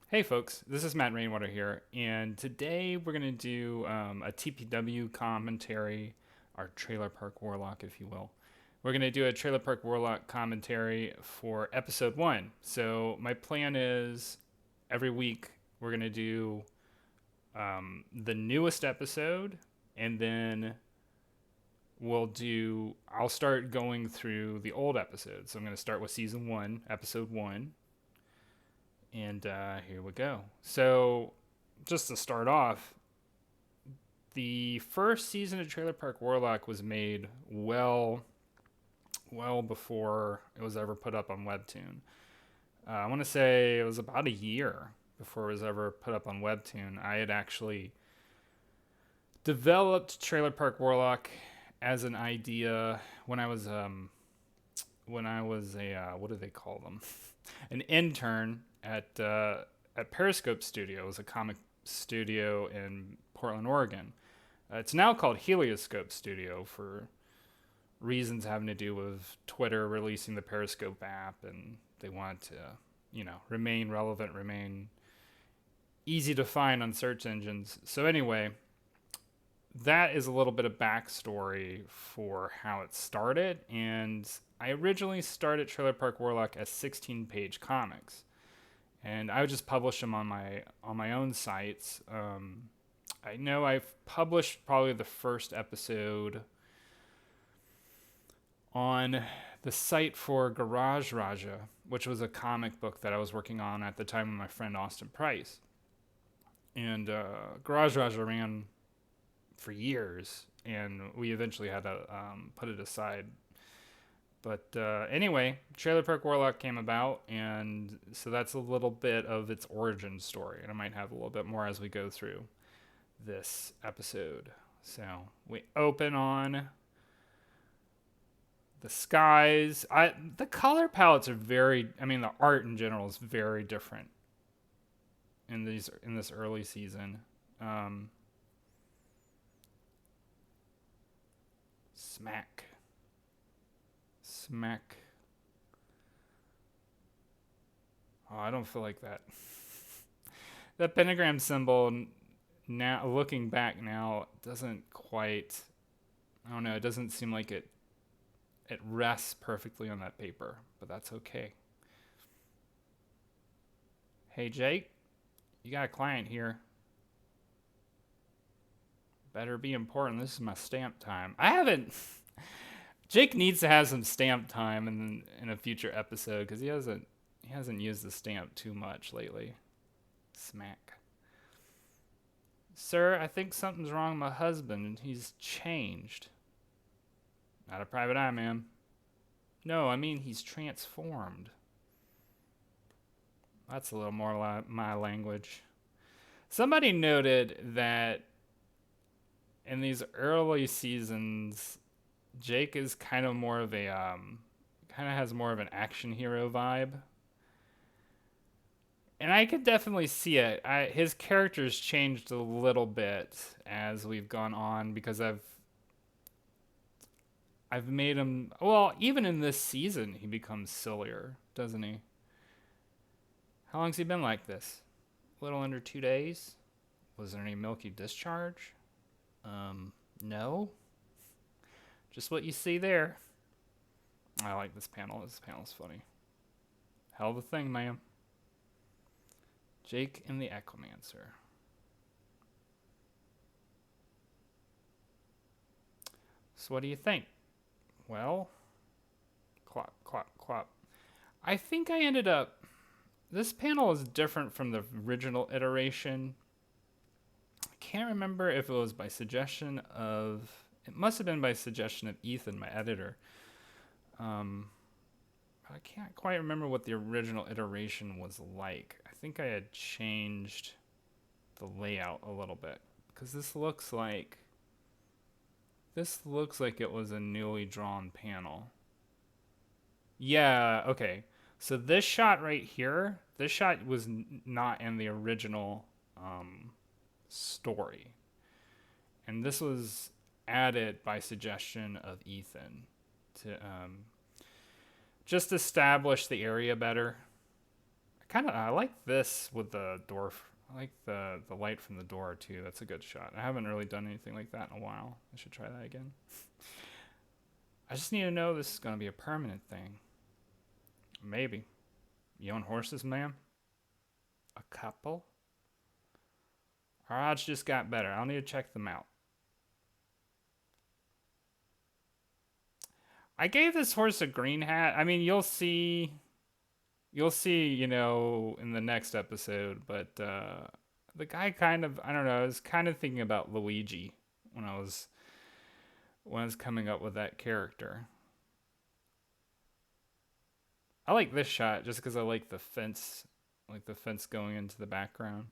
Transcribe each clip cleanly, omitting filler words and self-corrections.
Hey folks, this is Matt Rainwater here, and today we're going to do a TPW commentary, our Trailer Park Warlock, if you will. We're going to do a Trailer Park Warlock commentary for episode 1. So, my plan is every week we're going to do the newest episode, and then I'll start going through the old episodes. So, I'm going to start with season 1, episode 1, and here we go. So, just to start off, the first season of Trailer Park Warlock was made well before it was ever put up on Webtoon. I want to say it was about a year before it was ever put up on Webtoon. I had actually developed Trailer Park Warlock as an idea when I was a what do they call them? An intern at Periscope Studio. It was a comic studio in Portland, Oregon. It's now called Helioscope Studio for reasons having to do with Twitter releasing the Periscope app, and they want to, remain relevant, remain easy to find on search engines. So anyway, that is a little bit of backstory for how it started. And I originally started Trailer Park Warlock as 16-page comics, and I would just publish them on my own sites. I know I've published probably the first episode on the site for Garage Raja, which was a comic book that I was working on at the time with my friend Austin Price. And Garage Raja ran for years, and we eventually had to put it aside. But anyway, Trailer Park Warlock came about, and so that's a little bit of its origin story. And I might have a little bit more as we go through this episode. So we open on the skies. The color palettes are the art in general is very different in this early season. Smack. Smack. Oh, I don't feel like that. That pentagram symbol, now looking back now, doesn't quite. I don't know. It doesn't seem like it rests perfectly on that paper, but that's okay. Hey Jake, you got a client here. Better be important. This is my stamp time. I haven't. Jake needs to have some stamp time in a future episode because he hasn't used the stamp too much lately. Smack. Sir, I think something's wrong with my husband. He's changed. Not a private eye, ma'am. No, I mean he's transformed. That's a little more my language. Somebody noted that in these early seasons, Jake is kind of more of a kind of has more of an action hero vibe, and I could definitely see it. His character's changed a little bit as we've gone on because I've made him, well, even in this season he becomes sillier, doesn't he? How long's he been like this? A little under 2 days. Was there any milky discharge? No. Just what you see there. I like this panel. This panel's funny. Hell of a thing, ma'am. Jake and the Echomancer. So what do you think? Well, clop, clop, clop. I think I ended up. This panel is different from the original iteration. I can't remember if it was by suggestion of. It must have been by suggestion of Ethan, my editor. I can't quite remember what the original iteration was like. I think I had changed the layout a little bit because this looks like it was a newly drawn panel. Yeah, okay. So this shot right here, this shot was not in the original story. And this was added by suggestion of Ethan to just establish the area better. I I like this with the door. I like the light from the door too. That's a good shot. I haven't really done anything like that in a while. I should try that again. I just need to know this is gonna be a permanent thing. Maybe. You own horses, ma'am? A couple? Our odds just got better. I'll need to check them out. I gave this horse a green hat. I mean, you'll see, you know, in the next episode, but the guy kind of, I don't know, I was kind of thinking about Luigi when I was coming up with that character. I like this shot just because I like the fence going into the background.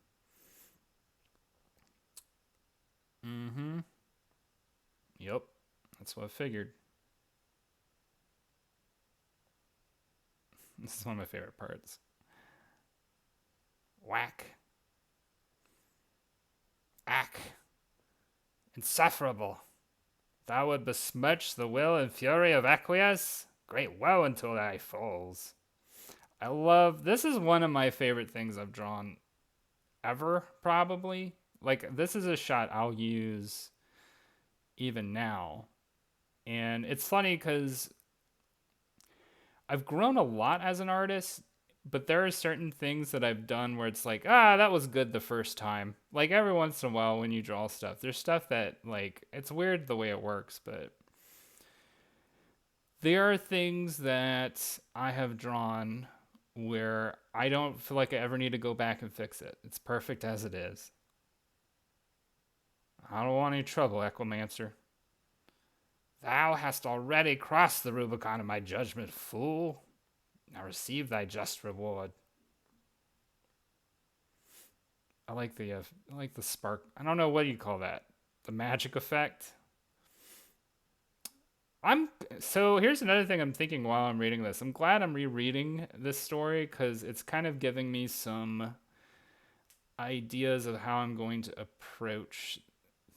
Mm-hmm. Yep. That's what I figured. This is one of my favorite parts. Whack. Ack. Insufferable. Thou would besmirch the will and fury of Acquiesce? Great woe until thy falls. I love this is one of my favorite things I've drawn ever, probably. Like this is a shot I'll use even now. And it's funny because I've grown a lot as an artist, but there are certain things that I've done where it's like, that was good the first time. Like every once in a while when you draw stuff, there's stuff that like it's weird the way it works, but there are things that I have drawn where I don't feel like I ever need to go back and fix it. It's perfect as it is. I don't want any trouble, Equimancer. Thou hast already crossed the Rubicon of my judgment, fool. Now receive thy just reward. I like the spark. I don't know what you call that. The magic effect. So here's another thing I'm thinking while I'm reading this. I'm glad I'm rereading this story because it's kind of giving me some ideas of how I'm going to approach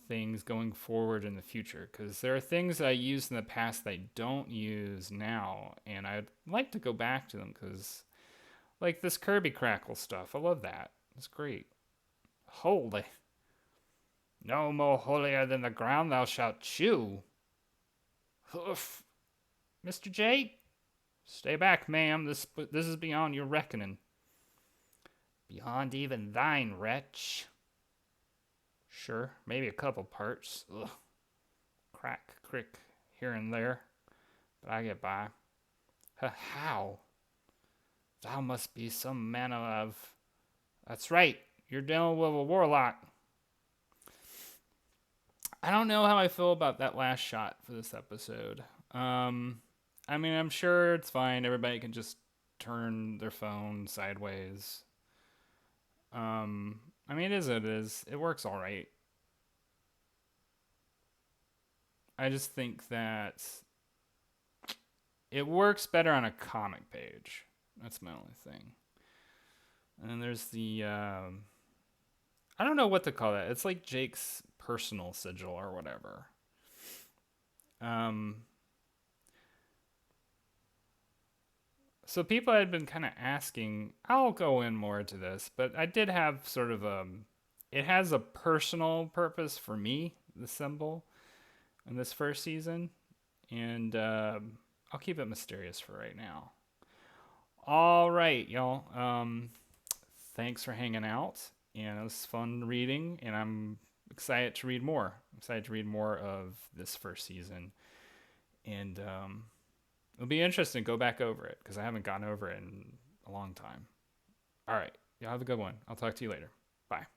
things going forward in the future, because there are things I used in the past that I don't use now, and I'd like to go back to them because, like this Kirby Crackle stuff, I love that. It's great. Holy. No more holier than the ground thou shalt chew. Hoof. Mr. J? Stay back, ma'am. This is beyond your reckoning. Beyond even thine, wretch. Sure, maybe a couple parts. Ugh. Crack, crick, here and there. But I get by. How? Thou must be some manner of... That's right, you're dealing with a warlock. I don't know how I feel about that last shot for this episode. I mean, I'm sure it's fine. Everybody can just turn their phone sideways. I mean, it is what it is. It works all right. I just think that it works better on a comic page. That's my only thing. And then there's the I don't know what to call that. It's like Jake's personal sigil or whatever. So people had been kind of asking, I'll go in more to this, but I did have sort of it has a personal purpose for me, the symbol, in this first season. And I'll keep it mysterious for right now. All right, y'all. Thanks for hanging out. And it was fun reading, and I'm excited to read more. I'm excited to read more of this first season. And it'll be interesting to go back over it because I haven't gone over it in a long time. All right. Y'all have a good one. I'll talk to you later. Bye.